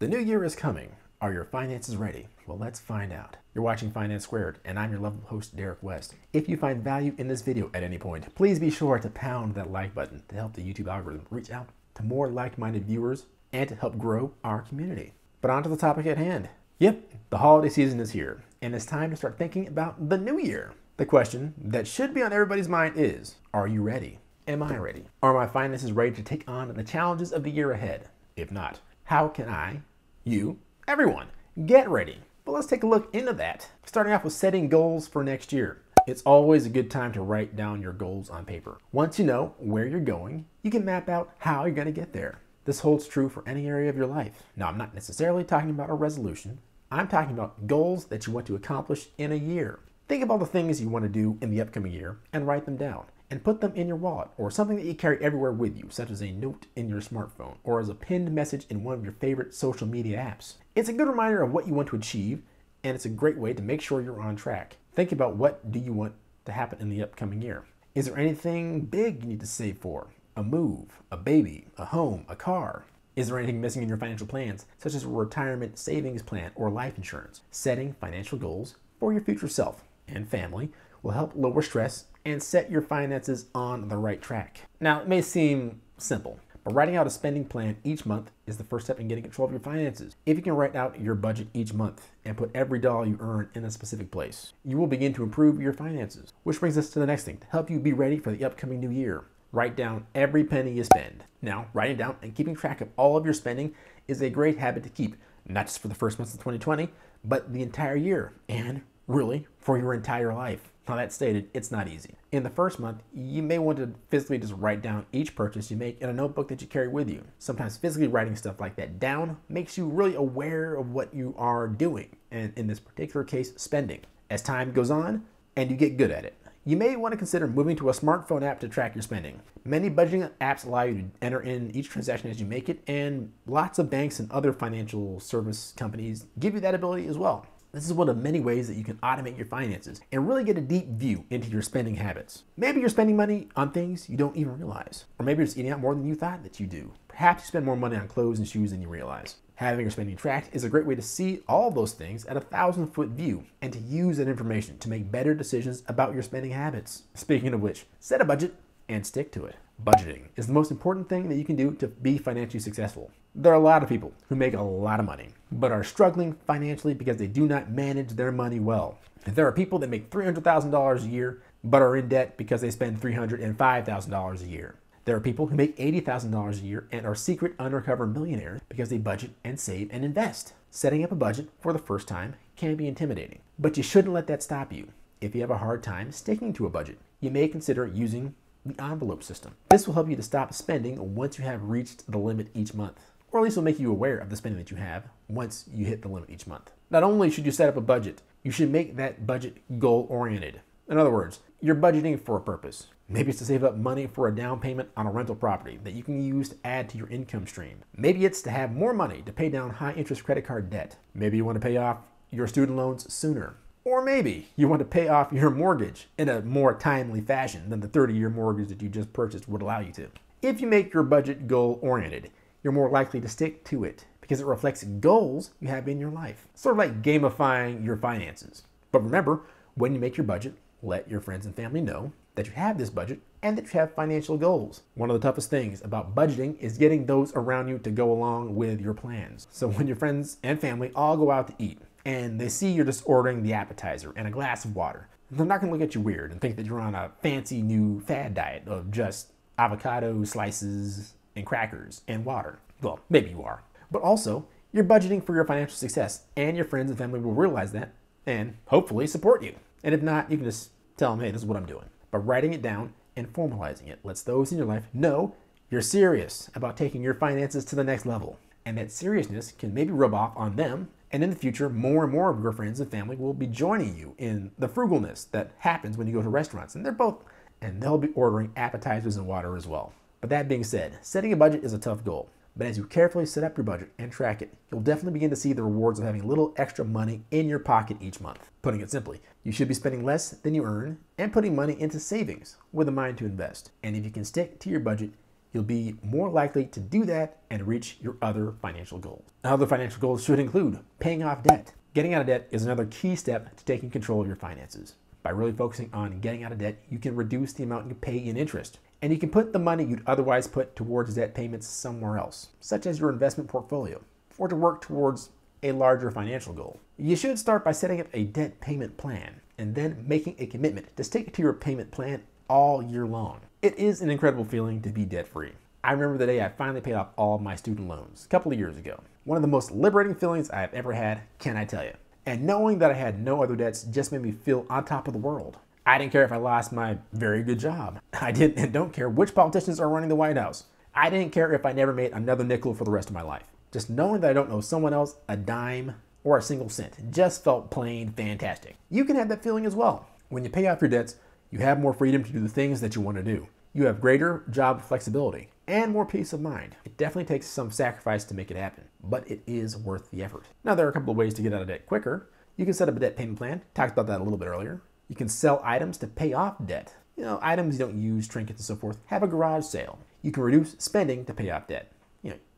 The new year is coming. Are your finances ready? Well, let's find out. You're watching Finance Squared, and I'm your lovely host, Derek West. If you find value in this video at any point, please be sure to pound that like button to help the YouTube algorithm reach out to more like-minded viewers and to help grow our community. But on to the topic at hand. Yep, the holiday season is here, and it's time to start thinking about the new year. The question that should be on everybody's mind is, are you ready? Am I ready? Are my finances ready to take on the challenges of the year ahead? If not, how can I, you, everyone, get ready? But let's take a look into that. Starting off with setting goals for next year. It's always a good time to write down your goals on paper. Once you know where you're going, you can map out how you're going to get there. This holds true for any area of your life. Now, I'm not necessarily talking about a resolution. I'm talking about goals that you want to accomplish in a year. Think of all the things you want to do in the upcoming year and write them down. And put them in your wallet or something that you carry everywhere with you, such as a note in your smartphone or as a pinned message in one of your favorite social media apps. It's a good reminder of what you want to achieve, and it's a great way to make sure you're on track. Think about what do you want to happen in the upcoming year. Is there anything big you need to save for? A move, a baby, a home, a car? Is there anything missing in your financial plans, such as a retirement savings plan or life insurance? Setting financial goals for your future self and family will help lower stress and set your finances on the right track. Now, it may seem simple, but writing out a spending plan each month is the first step in getting control of your finances. If you can write out your budget each month and put every dollar you earn in a specific place, you will begin to improve your finances. Which brings us to the next thing, to help you be ready for the upcoming new year. Write down every penny you spend. Now, writing down and keeping track of all of your spending is a great habit to keep, not just for the first months of 2020, but the entire year, and really for your entire life. Now, that stated, it's not easy. In the first month, you may want to physically just write down each purchase you make in a notebook that you carry with you. Sometimes physically writing stuff like that down makes you really aware of what you are doing, and in this particular case, spending. As time goes on and you get good at it, you may want to consider moving to a smartphone app to track your spending. Many budgeting apps allow you to enter in each transaction as you make it, and lots of banks and other financial service companies give you that ability as well. This is one of many ways that you can automate your finances and really get a deep view into your spending habits. Maybe you're spending money on things you don't even realize. Or maybe you're just eating out more than you thought that you do. Perhaps you spend more money on clothes and shoes than you realize. Having your spending tracked is a great way to see all those things at a 1,000-foot view and to use that information to make better decisions about your spending habits. Speaking of which, set a budget and stick to it. Budgeting is the most important thing that you can do to be financially successful. There are a lot of people who make a lot of money, but are struggling financially because they do not manage their money well. There are people that make $300,000 a year, but are in debt because they spend $305,000 a year. There are people who make $80,000 a year and are secret undercover millionaires because they budget and save and invest. Setting up a budget for the first time can be intimidating, but you shouldn't let that stop you. If you have a hard time sticking to a budget, you may consider using the envelope system. This will help you to stop spending once you have reached the limit each month, or at least will make you aware of the spending that you have once you hit the limit each month. Not only should you set up a budget, you should make that budget goal-oriented. In other words, you're budgeting for a purpose. Maybe it's to save up money for a down payment on a rental property that you can use to add to your income stream. Maybe it's to have more money to pay down high-interest credit card debt. Maybe you want to pay off your student loans sooner. Or maybe you want to pay off your mortgage in a more timely fashion than the 30-year mortgage that you just purchased would allow you to. If you make your budget goal-oriented, you're more likely to stick to it because it reflects goals you have in your life. Sort of like gamifying your finances. But remember, when you make your budget, let your friends and family know that you have this budget and that you have financial goals. One of the toughest things about budgeting is getting those around you to go along with your plans. So when your friends and family all go out to eat and they see you're just ordering the appetizer and a glass of water, they're not gonna look at you weird and think that you're on a fancy new fad diet of just avocado slices and crackers and water. Well, maybe you are. But also, you're budgeting for your financial success, and your friends and family will realize that and hopefully support you. And if not, you can just tell them, hey, this is what I'm doing. But writing it down and formalizing it lets those in your life know you're serious about taking your finances to the next level. And that seriousness can maybe rub off on them. And in the future, more and more of your friends and family will be joining you in the frugalness that happens when you go to restaurants. And they'll be ordering appetizers and water as well. But that being said, setting a budget is a tough goal. But as you carefully set up your budget and track it, you'll definitely begin to see the rewards of having a little extra money in your pocket each month. Putting it simply, you should be spending less than you earn and putting money into savings with a mind to invest. And if you can stick to your budget, you'll be more likely to do that and reach your other financial goals. Other financial goals should include paying off debt. Getting out of debt is another key step to taking control of your finances. By really focusing on getting out of debt, you can reduce the amount you pay in interest, and you can put the money you'd otherwise put towards debt payments somewhere else, such as your investment portfolio, or to work towards a larger financial goal. You should start by setting up a debt payment plan and then making a commitment to stick to your payment plan all year long. It is an incredible feeling to be debt-free. I remember the day I finally paid off all of my student loans a couple of years ago. One of the most liberating feelings I have ever had, can I tell you? And knowing that I had no other debts just made me feel on top of the world. I didn't care if I lost my very good job. I didn't and don't care which politicians are running the White House. I didn't care if I never made another nickel for the rest of my life. Just knowing that I don't owe someone else a dime or a single cent just felt plain fantastic. You can have that feeling as well. When you pay off your debts, you have more freedom to do the things that you want to do. You have greater job flexibility and more peace of mind. It definitely takes some sacrifice to make it happen, but it is worth the effort. Now, there are a couple of ways to get out of debt quicker. You can set up a debt payment plan. Talked about that a little bit earlier. You can sell items to pay off debt. Items you don't use, trinkets and so forth. Have a garage sale. You can reduce spending to pay off debt.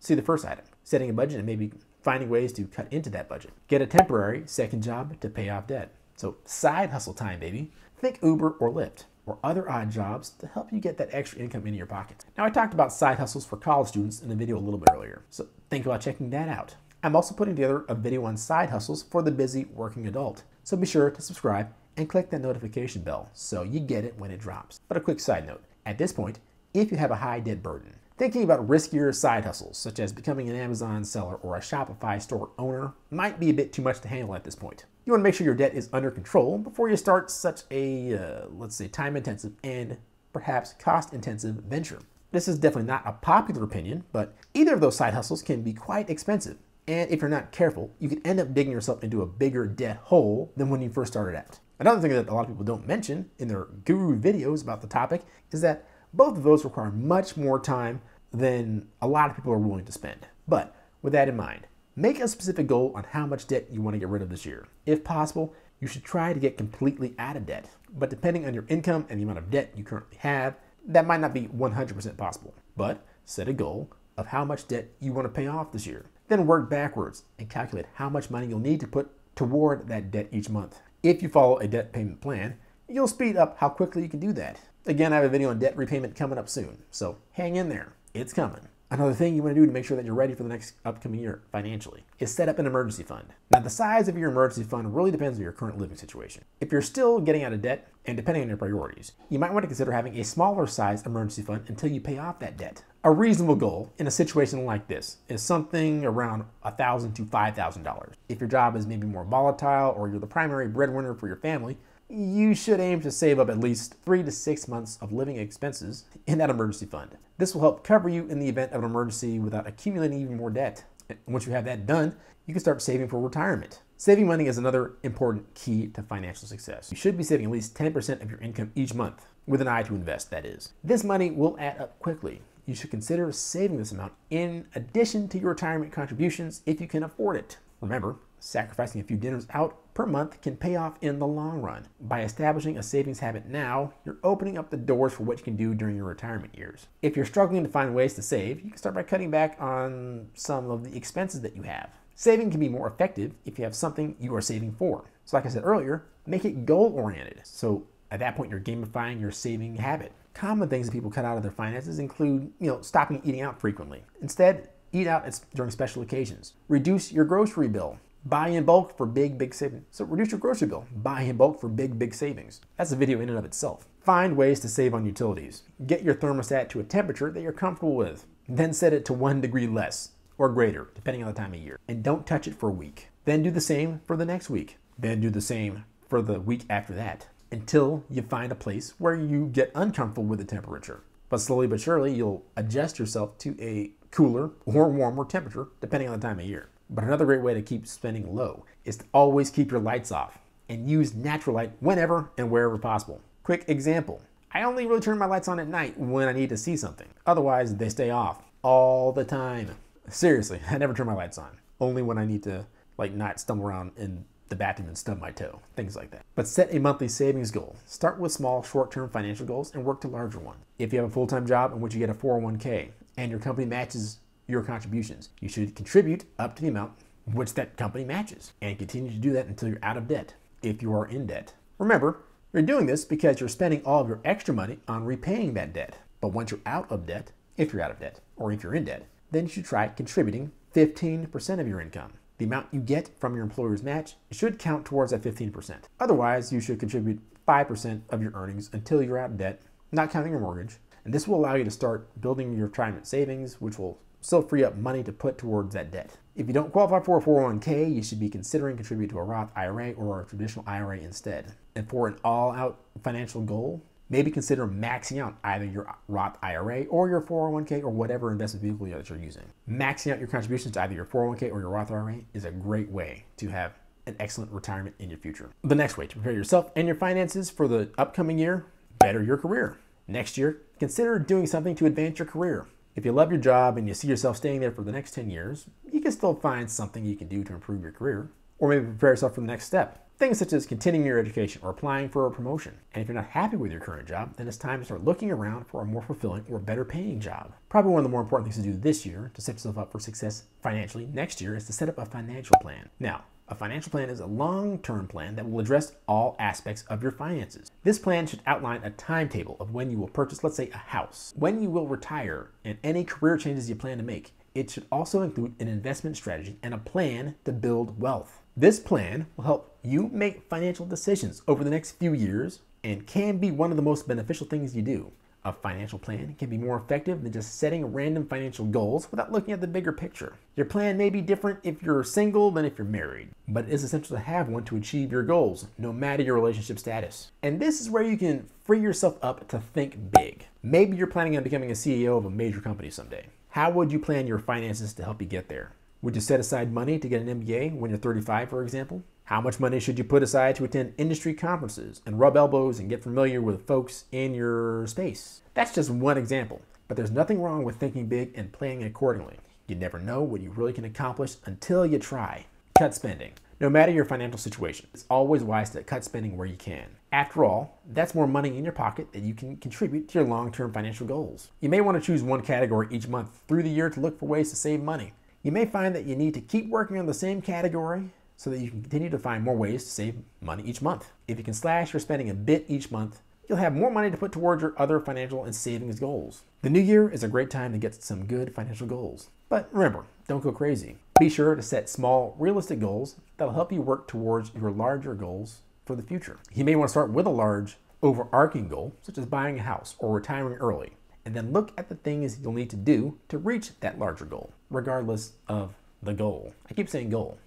See the first item. Setting a budget and maybe finding ways to cut into that budget. Get a temporary second job to pay off debt. So side hustle time, baby. Think Uber or Lyft or other odd jobs to help you get that extra income into your pockets. Now, I talked about side hustles for college students in a video a little bit earlier, so think about checking that out. I'm also putting together a video on side hustles for the busy working adult, so be sure to subscribe and click that notification bell so you get it when it drops. But a quick side note, at this point, if you have a high debt burden, thinking about riskier side hustles, such as becoming an Amazon seller or a Shopify store owner, might be a bit too much to handle at this point. You want to make sure your debt is under control before you start such a, let's say, time-intensive and perhaps cost-intensive venture. This is definitely not a popular opinion, but either of those side hustles can be quite expensive. And if you're not careful, you could end up digging yourself into a bigger debt hole than when you first started out. Another thing that a lot of people don't mention in their guru videos about the topic is that both of those require much more time than a lot of people are willing to spend. But with that in mind, make a specific goal on how much debt you want to get rid of this year. If possible, you should try to get completely out of debt. But depending on your income and the amount of debt you currently have, that might not be 100% possible. But set a goal of how much debt you want to pay off this year. Then work backwards and calculate how much money you'll need to put toward that debt each month. If you follow a debt payment plan, you'll speed up how quickly you can do that. Again, I have a video on debt repayment coming up soon, so hang in there. It's coming. Another thing you want to do to make sure that you're ready for the next upcoming year financially is set up an emergency fund. Now, the size of your emergency fund really depends on your current living situation. If you're still getting out of debt, and depending on your priorities, you might want to consider having a smaller size emergency fund until you pay off that debt. A reasonable goal in a situation like this is something around $1,000 to $5,000. If your job is maybe more volatile or you're the primary breadwinner for your family, you should aim to save up at least 3 to 6 months of living expenses in that emergency fund. This will help cover you in the event of an emergency without accumulating even more debt. And once you have that done, you can start saving for retirement. Saving money is another important key to financial success. You should be saving at least 10% of your income each month, with an eye to invest, that is. This money will add up quickly. You should consider saving this amount in addition to your retirement contributions if you can afford it. Remember, sacrificing a few dinners out per month can pay off in the long run. By establishing a savings habit now, you're opening up the doors for what you can do during your retirement years. If you're struggling to find ways to save, you can start by cutting back on some of the expenses that you have. Saving can be more effective if you have something you are saving for. So like I said earlier, make it goal-oriented. So at that point, you're gamifying your saving habit. Common things that people cut out of their finances include, stopping eating out frequently. Instead, eat out during special occasions. Reduce your grocery bill. Buy in bulk for big savings. So reduce your grocery bill. Buy in bulk for big savings. That's a video in and of itself. Find ways to save on utilities. Get your thermostat to a temperature that you're comfortable with. Then set it to 1 degree less or greater, depending on the time of year. And don't touch it for a week. Then do the same for the next week. Then do the same for the week after that, until you find a place where you get uncomfortable with the temperature. But slowly but surely, you'll adjust yourself to a cooler or warmer temperature, depending on the time of year. But another great way to keep spending low is to always keep your lights off and use natural light whenever and wherever possible. Quick example, I only really turn my lights on at night when I need to see something. Otherwise, they stay off all the time. Seriously, I never turn my lights on. Only when I need to not stumble around in the bathroom and stub my toe, things like that. But set a monthly savings goal. Start with small, short-term financial goals and work to larger ones. If you have a full-time job in which you get a 401k and your company matches your contributions, you should contribute up to the amount which that company matches and continue to do that until you're out of debt, if you are in debt. Remember, you're doing this because you're spending all of your extra money on repaying that debt. But once you're out of debt, if you're out of debt, or if you're in debt, then you should try contributing 15% of your income. The amount you get from your employer's match should count towards that 15%. Otherwise, you should contribute 5% of your earnings until you're out of debt, not counting your mortgage. And this will allow you to start building your retirement savings, which will still free up money to put towards that debt. If you don't qualify for a 401k, you should be considering contributing to a Roth IRA or a traditional IRA instead. And for an all-out financial goal, maybe consider maxing out either your Roth IRA or your 401k or whatever investment vehicle that you're using. Maxing out your contributions to either your 401k or your Roth IRA is a great way to have an excellent retirement in your future. The next way to prepare yourself and your finances for the upcoming year, better your career. Next year, consider doing something to advance your career. If you love your job and you see yourself staying there for the next 10 years, you can still find something you can do to improve your career, or maybe prepare yourself for the next step. Things such as continuing your education or applying for a promotion. And if you're not happy with your current job, then it's time to start looking around for a more fulfilling or better paying job. Probably one of the more important things to do this year to set yourself up for success financially next year is to set up a financial plan. Now, a financial plan is a long-term plan that will address all aspects of your finances. This plan should outline a timetable of when you will purchase, let's say, a house, when you will retire, and any career changes you plan to make. It should also include an investment strategy and a plan to build wealth. This plan will help you make financial decisions over the next few years and can be one of the most beneficial things you do. A financial plan can be more effective than just setting random financial goals without looking at the bigger picture. Your plan may be different if you're single than if you're married, but it is essential to have one to achieve your goals, no matter your relationship status. And this is where you can free yourself up to think big. Maybe you're planning on becoming a CEO of a major company someday. How would you plan your finances to help you get there? Would you set aside money to get an MBA when you're 35, for example? How much money should you put aside to attend industry conferences and rub elbows and get familiar with folks in your space? That's just one example, but there's nothing wrong with thinking big and planning accordingly. You never know what you really can accomplish until you try. Cut spending. No matter your financial situation, it's always wise to cut spending where you can. After all, that's more money in your pocket that you can contribute to your long-term financial goals. You may want to choose one category each month through the year to look for ways to save money. You may find that you need to keep working on the same category so that you can continue to find more ways to save money each month. If you can slash your spending a bit each month, you'll have more money to put towards your other financial and savings goals. The new year is a great time to get some good financial goals. But remember, don't go crazy. Be sure to set small, realistic goals that'll help you work towards your larger goals for the future. You may want to start with a large, overarching goal, such as buying a house or retiring early, and then look at the things you'll need to do to reach that larger goal, regardless of the goal. I keep saying goal,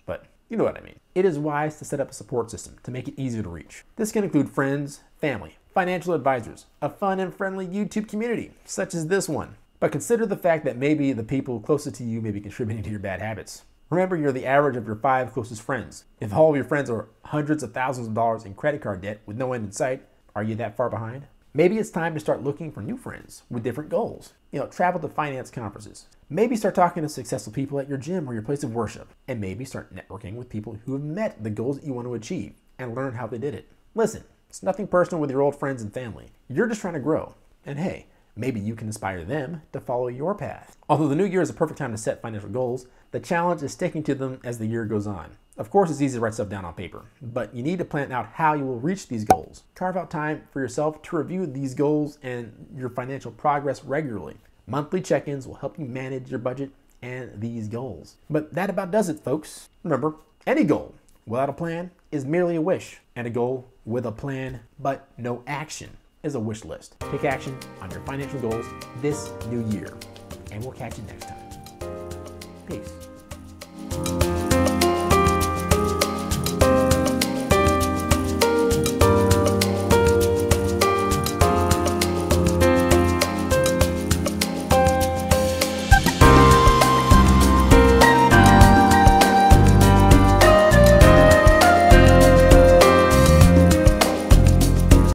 but you know what I mean. It is wise to set up a support system to make it easier to reach. This can include friends, family, financial advisors, a fun and friendly YouTube community, such as this one. But consider the fact that maybe the people closest to you may be contributing to your bad habits. Remember, you're the average of your 5 closest friends. If all of your friends are hundreds of thousands of dollars in credit card debt with no end in sight, are you that far behind? Maybe it's time to start looking for new friends with different goals. Travel to finance conferences. Maybe start talking to successful people at your gym or your place of worship. And maybe start networking with people who have met the goals that you want to achieve and learn how they did it. Listen, it's nothing personal with your old friends and family. You're just trying to grow. And hey, maybe you can inspire them to follow your path. Although the new year is a perfect time to set financial goals, the challenge is sticking to them as the year goes on. Of course, it's easy to write stuff down on paper, but you need to plan out how you will reach these goals. Carve out time for yourself to review these goals and your financial progress regularly. Monthly check-ins will help you manage your budget and these goals. But that about does it, folks. Remember, any goal without a plan is merely a wish, and a goal with a plan but no action is a wish list. Take action on your financial goals this new year, and we'll catch you next time. Peace.